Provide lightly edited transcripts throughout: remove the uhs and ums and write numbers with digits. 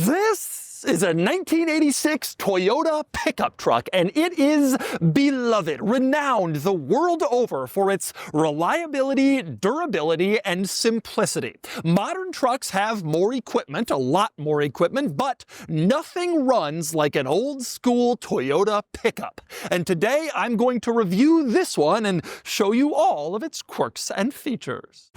This is a 1986 Toyota pickup truck, and it is beloved, renowned the world over for its reliability, durability, and simplicity. Modern trucks have more equipment, a lot more equipment, but nothing runs like an old school Toyota pickup. And today I'm going to review this one and show you all of its quirks and features.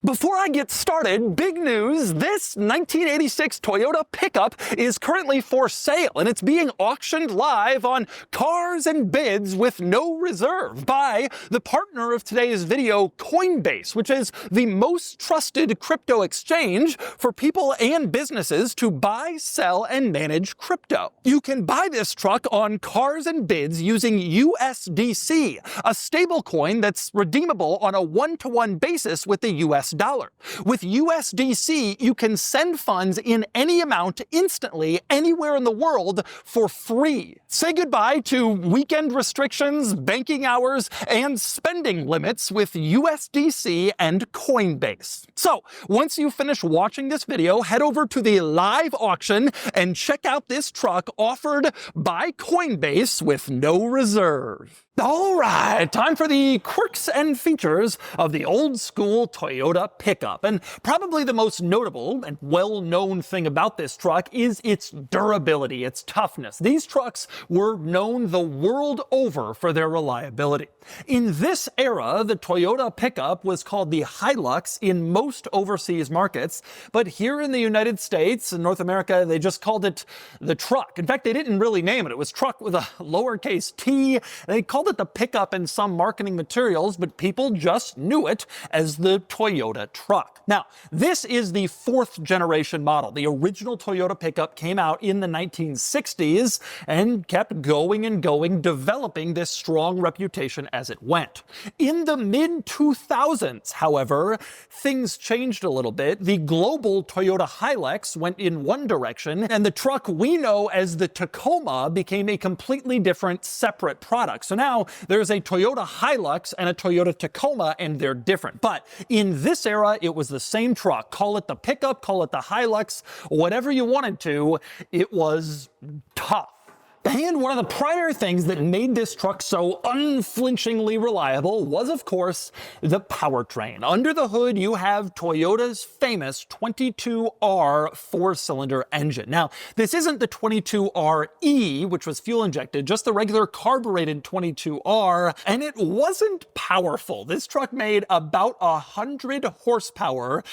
Before I get started, big news, this 1986 Toyota pickup is currently for sale, and it's being auctioned live on Cars and Bids with no reserve by the partner of today's video, Coinbase, which is the most trusted crypto exchange for people and businesses to buy, sell, and manage crypto. You can buy this truck on Cars and Bids using USDC, a stablecoin that's redeemable on a one-to-one basis with the US dollar. With USDC, you can send funds in any amount instantly anywhere in the world for free. Say goodbye to weekend restrictions, banking hours, and spending limits with USDC and Coinbase. So, once you finish watching this video, head over to the live auction and check out this truck offered by Coinbase with no reserve. All right, time for the quirks and features of the old school Toyota pickup. And probably the most notable and well-known thing about this truck is its durability, its toughness. These trucks were known the world over for their reliability. In this era, the Toyota pickup was called the Hilux in most overseas markets, but here in the United States and North America, they just called it the truck. In fact, they didn't really name it. It was truck with a lowercase t. They called it the pickup in some marketing materials, but people just knew it as the Toyota truck. Now, this is the fourth generation model. The original Toyota pickup came out in the 1960s and kept going and going, developing this strong reputation as it went. In the mid-2000s, however, things changed a little bit. The global Toyota Hilux went in one direction, and the truck we know as the Tacoma became a completely different, separate product. So now there's a Toyota Hilux and a Toyota Tacoma, and they're different. But in this era, it was the same truck. Call it the pickup, call it the Hilux, whatever you wanted to, it was tough. And one of the primary things that made this truck so unflinchingly reliable was, of course, the powertrain. Under the hood, you have Toyota's famous 22R four-cylinder engine. Now, this isn't the 22RE, which was fuel-injected, just the regular carbureted 22R, and it wasn't powerful. This truck made about 100 horsepower,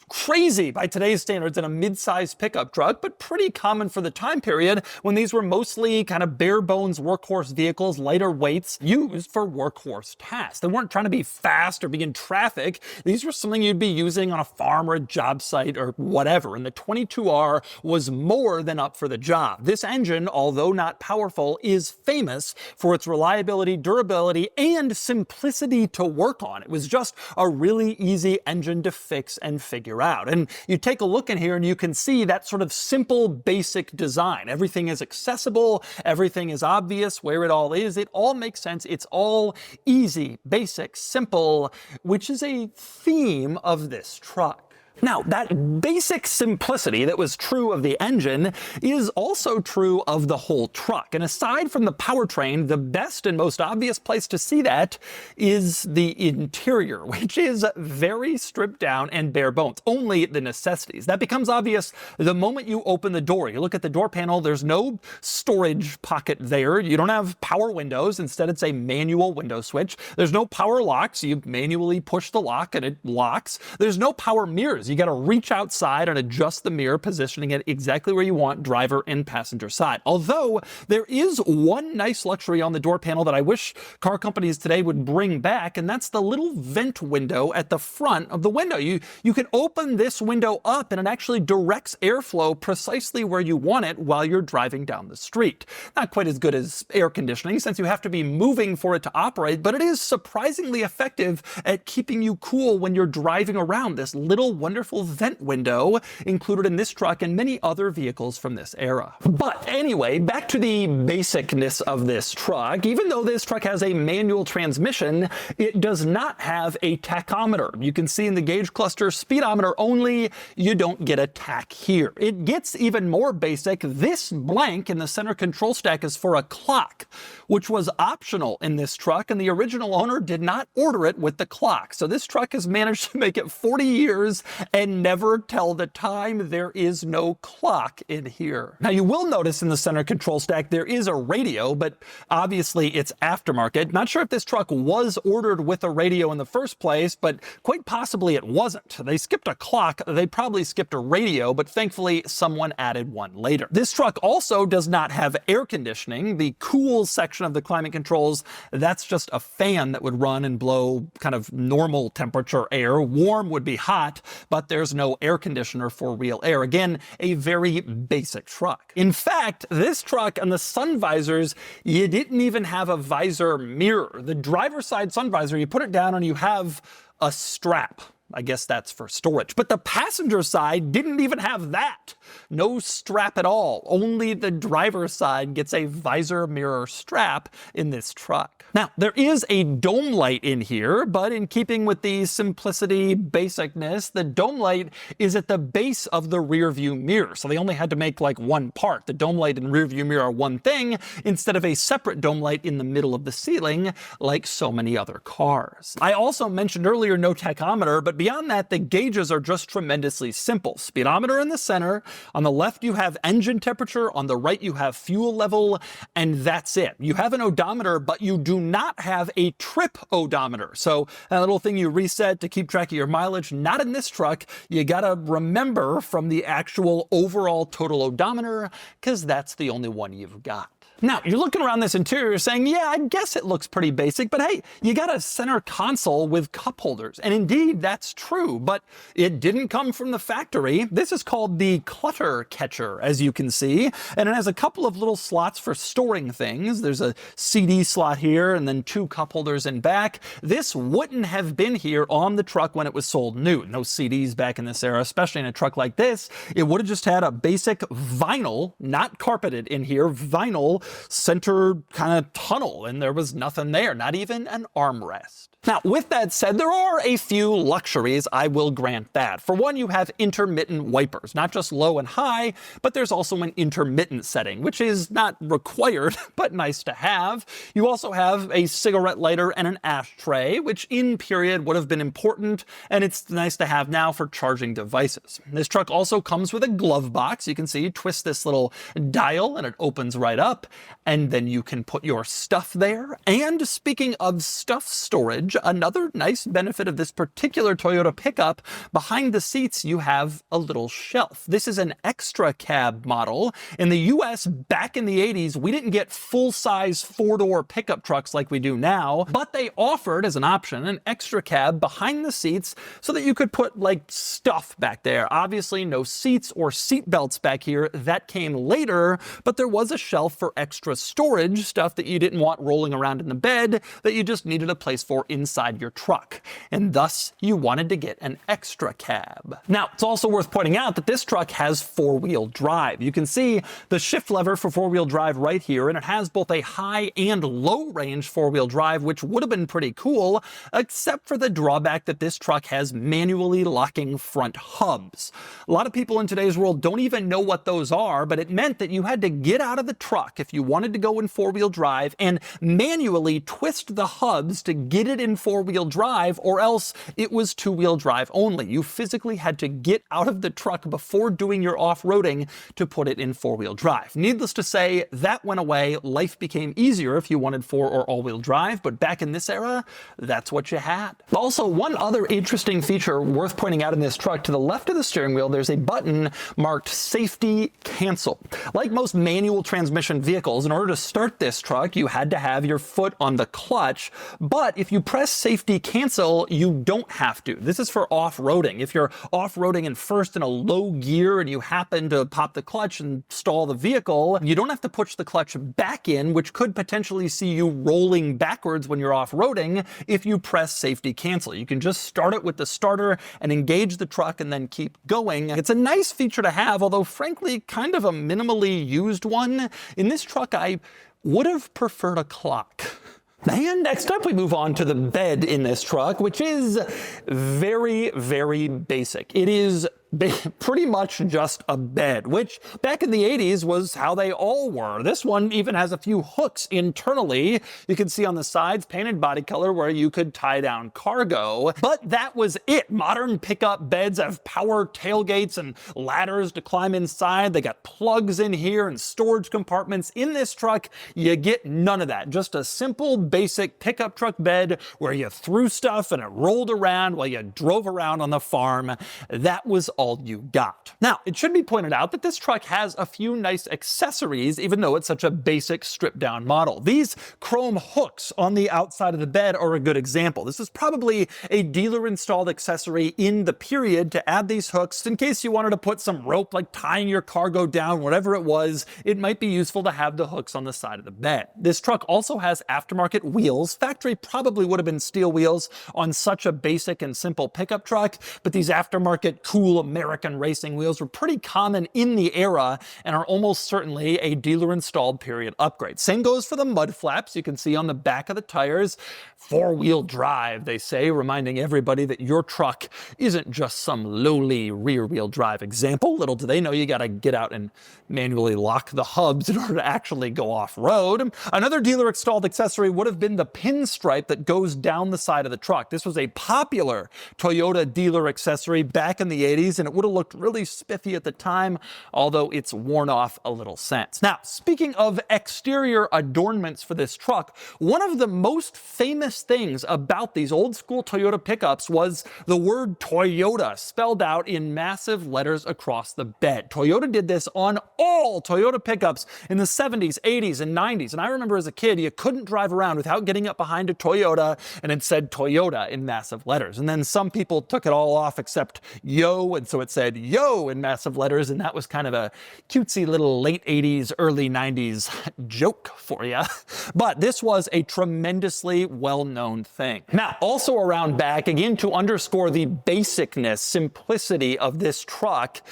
crazy by today's standards in a mid-sized pickup truck, but pretty common for the time period when these were mostly kind of bare bones workhorse vehicles, lighter weights used for workhorse tasks. They weren't trying to be fast or be in traffic. These were something you'd be using on a farm or a job site or whatever. And the 22R was more than up for the job. This engine, although not powerful, is famous for its reliability, durability, and simplicity to work on. It was just a really easy engine to fix and figure out. And you take a look in here and you can see that sort of simple, basic design. Everything is accessible. Everything is obvious where it all is. It all makes sense. It's all easy, basic, simple, which is a theme of this truck. Now, that basic simplicity that was true of the engine is also true of the whole truck. And aside from the powertrain, the best and most obvious place to see that is the interior, which is very stripped down and bare bones, only the necessities. That becomes obvious the moment you open the door. You look at the door panel, there's no storage pocket there. You don't have power windows. Instead, it's a manual window switch. There's no power locks. You manually push the lock and it locks. There's no power mirrors. You got to reach outside and adjust the mirror, positioning it exactly where you want, driver and passenger side. Although there is one nice luxury on the door panel that I wish car companies today would bring back, and that's the little vent window at the front of the window. You can open this window up and it actually directs airflow precisely where you want it while you're driving down the street. Not quite as good as air conditioning since you have to be moving for it to operate, but it is surprisingly effective at keeping you cool when you're driving around this little wonderful wonderful vent window included in this truck and many other vehicles from this era. But anyway, back to the basicness of this truck. Even though this truck has a manual transmission, it does not have a tachometer. You can see in the gauge cluster, speedometer only. You don't get a tach here. It gets even more basic. This blank in the center control stack is for a clock, which was optional in this truck, and the original owner did not order it with the clock. So this truck has managed to make it 40 years and never tell the time. There is no clock in here. Now you will notice in the center control stack there is a radio, but obviously it's aftermarket. Not sure if this truck was ordered with a radio in the first place, but quite possibly it wasn't. They skipped a clock, they probably skipped a radio, but thankfully someone added one later. This truck also does not have air conditioning. The cool section of the climate controls, that's just a fan that would run and blow kind of normal temperature air. Warm would be hot, but there's no air conditioner for real air. Again, a very basic truck. In fact, this truck and the sun visors, you didn't even have a visor mirror. The driver's side sun visor, you put it down and you have a strap. I guess that's for storage. But the passenger side didn't even have that. No strap at all. Only the driver's side gets a visor mirror strap in this truck. Now, there is a dome light in here, but in keeping with the simplicity, basicness, the dome light is at the base of the rear view mirror. So they only had to make like one part. The dome light and rear view mirror are one thing instead of a separate dome light in the middle of the ceiling like so many other cars. I also mentioned earlier no tachometer, but beyond that, the gauges are just tremendously simple. Speedometer in the center. On the left, you have engine temperature. On the right, you have fuel level, and that's it. You have an odometer, but you do not have a trip odometer. So that little thing you reset to keep track of your mileage, not in this truck. You gotta remember from the actual overall total odometer, because that's the only one you've got. Now, you're looking around this interior saying, yeah, I guess it looks pretty basic, but hey, you got a center console with cup holders. And indeed, that's true, but it didn't come from the factory. This is called the clutter catcher, as you can see, and it has a couple of little slots for storing things. There's a CD slot here and then two cup holders in back. This wouldn't have been here on the truck when it was sold new. No CDs back in this era, especially in a truck like this. It would have just had a basic vinyl, not carpeted in here, vinyl center kind of tunnel, and there was nothing there, not even an armrest. Now, with that said, there are a few luxuries, I will grant that. For one, you have intermittent wipers, not just low and high, but there's also an intermittent setting, which is not required, but nice to have. You also have a cigarette lighter and an ashtray, which in period would have been important, and it's nice to have now for charging devices. This truck also comes with a glove box. You can see you twist this little dial and it opens right up, and then you can put your stuff there. And speaking of stuff storage, another nice benefit of this particular Toyota pickup, behind the seats you have a little shelf. This is an extra cab model. In the US back in the 80s, we didn't get full-size four-door pickup trucks like we do now, but they offered as an option an extra cab behind the seats so that you could put like stuff back there. Obviously no seats or seat belts back here. That came later, but there was a shelf for extra storage, stuff that you didn't want rolling around in the bed that you just needed a place for inside your truck, and thus you wanted to get an extra cab. Now, it's also worth pointing out that this truck has four-wheel drive. You can see the shift lever for four-wheel drive right here, and it has both a high and low-range four-wheel drive, which would have been pretty cool, except for the drawback that this truck has manually locking front hubs. A lot of people in today's world don't even know what those are, but it meant that you had to get out of the truck if you wanted to go in four-wheel drive and manually twist the hubs to get it in four-wheel drive, or else it was two-wheel drive only. You physically had to get out of the truck before doing your off-roading to put it in four-wheel drive. Needless to say, that went away. Life became easier if you wanted four or all-wheel drive, but back in this era, that's what you had. Also, one other interesting feature worth pointing out in this truck, to the left of the steering wheel, there's a button marked Safety Cancel. Like most manual transmission vehicles, in order to start this truck, you had to have your foot on the clutch, but if you press press safety cancel, you don't have to. This is for off-roading. If you're off-roading in first in a low gear and you happen to pop the clutch and stall the vehicle, you don't have to push the clutch back in, which could potentially see you rolling backwards when you're off-roading if you press safety cancel. You can just start it with the starter and engage the truck and then keep going. It's a nice feature to have, although frankly, kind of a minimally used one. In this truck, I would have preferred a clock. And next up, we move on to the bed in this truck, which is very, very basic. It is pretty much just a bed, which back in the 80s was how they all were. This one even has a few hooks internally. You can see on the sides, painted body color, where you could tie down cargo. But that was it. Modern pickup beds have power tailgates and ladders to climb inside. They got plugs in here and storage compartments. In this truck, you get none of that. Just a simple, basic pickup truck bed where you threw stuff and it rolled around while you drove around on the farm. That was all you got. Now, it should be pointed out that this truck has a few nice accessories, even though it's such a basic stripped down model. These chrome hooks on the outside of the bed are a good example. This is probably a dealer installed accessory in the period to add these hooks in case you wanted to put some rope, like tying your cargo down, whatever it was. It might be useful to have the hooks on the side of the bed. This truck also has aftermarket wheels. Factory probably would have been steel wheels on such a basic and simple pickup truck, but these aftermarket cool American racing wheels were pretty common in the era and are almost certainly a dealer installed period upgrade. Same goes for the mud flaps you can see on the back of the tires. Four-wheel drive, they say, reminding everybody that your truck isn't just some lowly rear-wheel drive example. Little do they know you gotta get out and manually lock the hubs in order to actually go off-road. Another dealer installed accessory would have been the pinstripe that goes down the side of the truck. This was a popular Toyota dealer accessory back in the 80s, and it would have looked really spiffy at the time, although it's worn off a little since. Now, speaking of exterior adornments for this truck, one of the most famous things about these old school Toyota pickups was the word Toyota spelled out in massive letters across the bed. Toyota did this on all Toyota pickups in the 70s, 80s, and 90s. And I remember as a kid, you couldn't drive around without getting up behind a Toyota and it said Toyota in massive letters. And then some people took it all off except yo, and so it said yo in massive letters, and that was kind of a cutesy little late 80s, early 90s joke for you. But this was a tremendously well-known thing. Now, also around back, again to underscore the basicness, simplicity of this truck,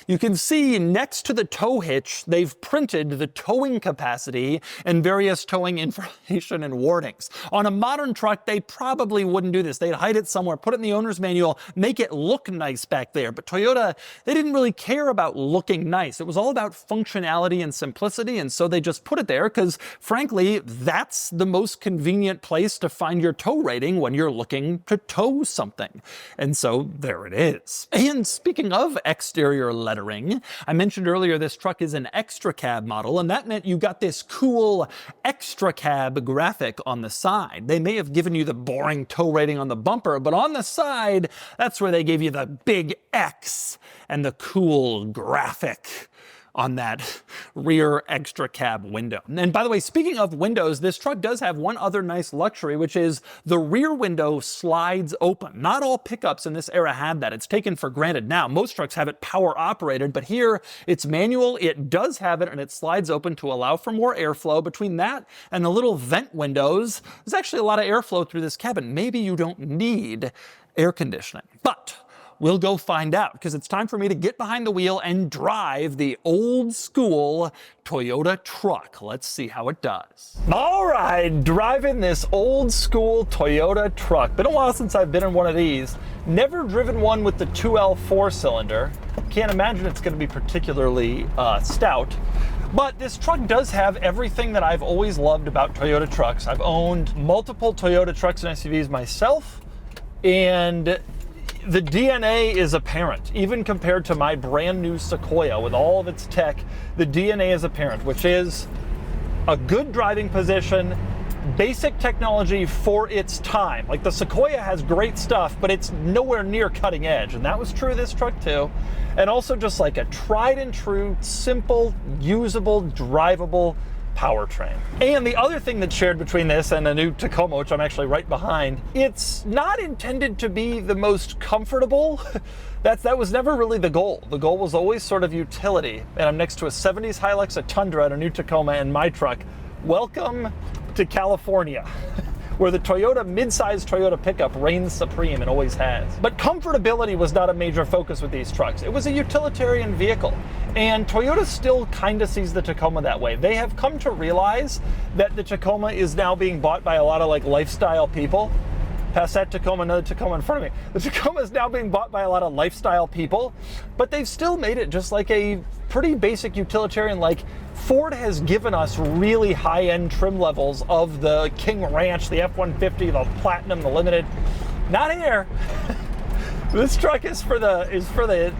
you can see next to the tow hitch, they've printed the towing capacity and various towing information and warnings. On a modern truck, they probably wouldn't do this. They'd hide it somewhere, put it in the owner's manual, make it look nice back there. But Toyota, they didn't really care about looking nice. It was all about functionality and simplicity, and so they just put it there because, frankly, that's the most convenient place to find your tow rating when you're looking to tow something. And so there it is. And speaking of exterior lettering, I mentioned earlier this truck is an extra cab model, and that meant you got this cool extra cab graphic on the side. They may have given you the boring tow rating on the bumper, but on the side, that's where they gave you the big X and the cool graphic on that rear extra cab window. And by the way, speaking of windows, this truck does have one other nice luxury, which is the rear window slides open. Not all pickups in this era had that. It's taken for granted now. Most trucks have it power operated, but here it's manual. It does have it, and it slides open to allow for more airflow. Between that and the little vent windows, there's actually a lot of airflow through this cabin. Maybe you don't need air conditioning, but we'll go find out, because it's time for me to get behind the wheel and drive the old school Toyota truck. Let's see how it does. All right, driving this old school Toyota truck. Been a while since I've been in one of these. Never driven one with the 2L 4-cylinder. Can't imagine it's going to be particularly stout. But this truck does have everything that I've always loved about Toyota trucks. I've owned multiple Toyota trucks and SUVs myself, and the DNA is apparent. Even compared to my brand new Sequoia with all of its tech, the DNA is apparent, which is a good driving position, basic technology for its time. Like the Sequoia has great stuff, but it's nowhere near cutting edge. And that was true of this truck too. And also just like a tried and true, simple, usable, drivable powertrain. And the other thing that's shared between this and a new Tacoma, which I'm actually right behind, it's not intended to be the most comfortable. That was never really the goal. The goal was always sort of utility. And I'm next to a 70s Hilux, a Tundra, and a new Tacoma, and my truck. Welcome to California, where the mid-sized Toyota pickup reigns supreme and always has. But comfortability was not a major focus with these trucks. It was a utilitarian vehicle. And Toyota still kind of sees the Tacoma that way. They have come to realize that the Tacoma is now being bought by a lot of like lifestyle people. Past that Tacoma, another Tacoma in front of me. The Tacoma is now being bought by a lot of lifestyle people, but they've still made it just like a pretty basic utilitarian. Like Ford has given us really high-end trim levels of the King Ranch, the F-150, the Platinum, the Limited. Not here. This truck is for the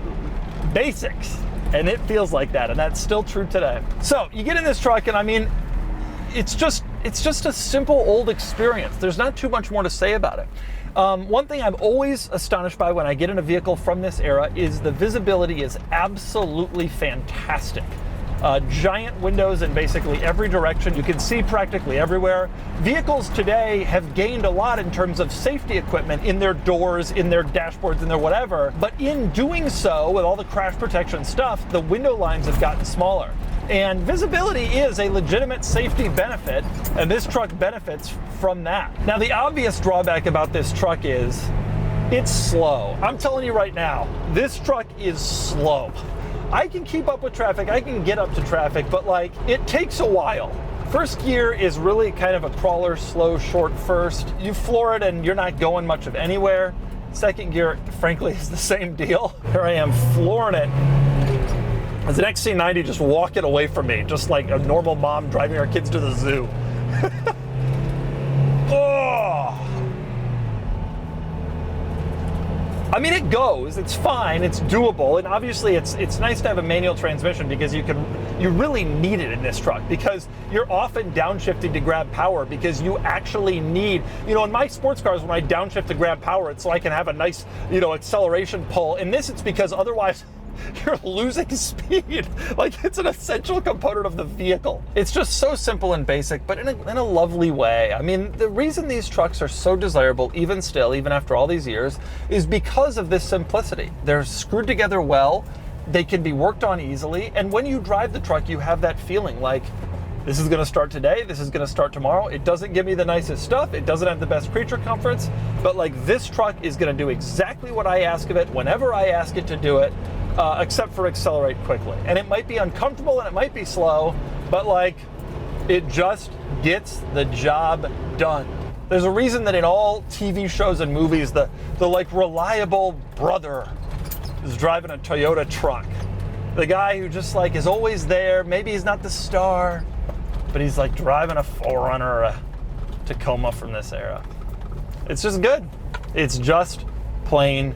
basics, and it feels like that, and that's still true today. So you get in this truck, and I mean, it's just a simple old experience. There's not too much more to say about it. One thing I'm always astonished by when I get in a vehicle from this era is the visibility is absolutely fantastic. Giant windows in basically every direction. You can see practically everywhere. Vehicles today have gained a lot in terms of safety equipment in their doors, in their dashboards, in their whatever. But in doing so, with all the crash protection stuff, the window lines have gotten smaller. And visibility is a legitimate safety benefit, and this truck benefits from that. Now, the obvious drawback about this truck is it's slow. I'm telling you right now, this truck is slow. I can keep up with traffic, I can get up to traffic, but like, it takes a while. First gear is really kind of a crawler, slow, short first. You floor it and you're not going much of anywhere. Second gear, frankly, is the same deal. Here I am flooring it. As an XC90 just walking away from me, just like a normal mom driving her kids to the zoo. Oh! I mean, it goes, it's fine, it's doable, and obviously it's nice to have a manual transmission because you really need it in this truck because you're often downshifting to grab power because you actually need, in my sports cars, when I downshift to grab power, it's so I can have a nice, acceleration pull. In this, it's because otherwise, you're losing speed. Like, it's an essential component of the vehicle. It's just so simple and basic, but in a lovely way. I mean, the reason these trucks are so desirable, even after all these years, is because of this simplicity. They're screwed together well, they can be worked on easily, and when you drive the truck, you have that feeling like, this is gonna start today, this is gonna start tomorrow. It doesn't give me the nicest stuff, it doesn't have the best creature comforts, but like, this truck is gonna do exactly what I ask of it, whenever I ask it to do it, except for accelerate quickly. And it might be uncomfortable and it might be slow, but like, it just gets the job done. There's a reason that in all TV shows and movies, the like reliable brother is driving a Toyota truck. The guy who just like is always there, maybe he's not the star, but he's like driving a 4Runner or a Tacoma from this era. It's just good. It's just plain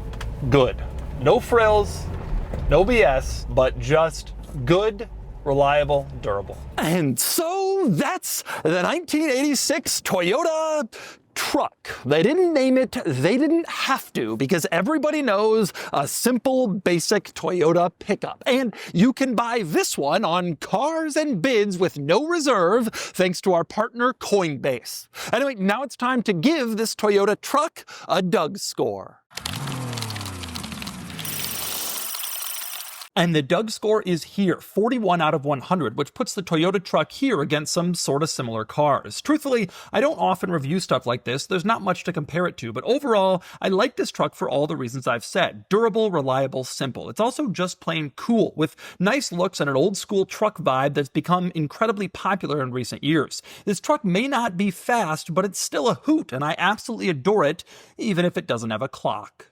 good. No frills, no BS, but just good, reliable, durable. And so that's the 1986 Toyota truck. They didn't name it, they didn't have to, because everybody knows a simple, basic Toyota pickup. And you can buy this one on Cars and Bids with no reserve, thanks to our partner Coinbase. Anyway, now it's time to give this Toyota truck a DougScore. And the DougScore is here, 41 out of 100, which puts the Toyota truck here against some sort of similar cars. Truthfully, I don't often review stuff like this, there's not much to compare it to, but overall, I like this truck for all the reasons I've said. Durable, reliable, simple. It's also just plain cool, with nice looks and an old school truck vibe that's become incredibly popular in recent years. This truck may not be fast, but it's still a hoot, and I absolutely adore it, even if it doesn't have a clock.